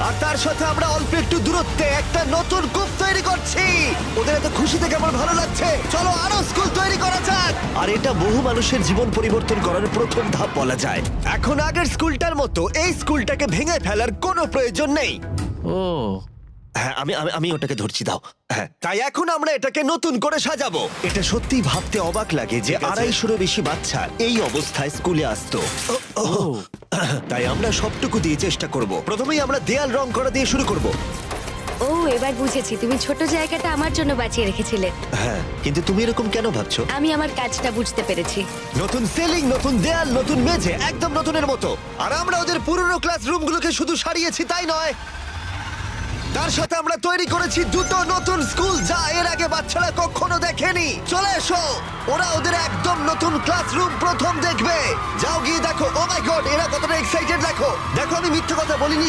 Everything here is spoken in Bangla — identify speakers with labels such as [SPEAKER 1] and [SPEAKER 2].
[SPEAKER 1] আর তার সাথে আমরা অল্প একটু দূরত্বে একটা নতুন কূপ তৈরি করছি। ওদের এত খুশি থেকে আমার ভালো লাগছে। চলো আরো স্কুল তৈরি করা যাক। আর এটা বহু মানুষের জীবন পরিবর্তন করার প্রথম ধাপ বলা যায়। এখন আগের স্কুলটার মতো এই স্কুলটাকে ভেঙে ফেলার কোনো প্রয়োজন নেই।
[SPEAKER 2] ও
[SPEAKER 1] হ্যাঁ, আমি ওটাকে ধরছি, দাও। হ্যাঁ, তাই এখন আমরা এটাকে নতুন করে সাজাবো। এটা সত্যি ভাবতে অবাক লাগে যে 250 বেশি বাচ্চা এই অবস্থায় স্কুলে আসতো। তাই আমরা সবটুকু দিয়ে চেষ্টা করব। প্রথমেই আমরা দেয়াল রং করা দিয়ে শুরু করব।
[SPEAKER 3] ও এবার বুঝেছি, তুমি ছোট জায়গাটা আমার জন্য বাঁচিয়ে রেখেছিলে।
[SPEAKER 1] হ্যাঁ, কিন্তু তুমি এরকম কেন ভাবছো?
[SPEAKER 3] আমি আমার কাজটা বুঝতে পেরেছি।
[SPEAKER 1] নতুন সিলিং, নতুন দেয়াল, নতুন মেঝে, একদম নতুনের মতো। আর আমরা ওদের পুরনো ক্লাসরুমগুলোকে শুধু সারিয়েছি তাই নয়, তার সাথে আমরা তৈরি করেছি দুটো নতুন স্কুল যা এর আগে বাচ্চারা কখনো দেখেনি। চলে এসো, ওরা ওদের একদম নতুন ক্লাসরুম প্রথম দেখবে। যাও গিয়ে দেখো। ও মাই গড, এরা কতটা এক্সাইটেড দেখো। দেখো, আমি মিথ্যে কথা বলিনি।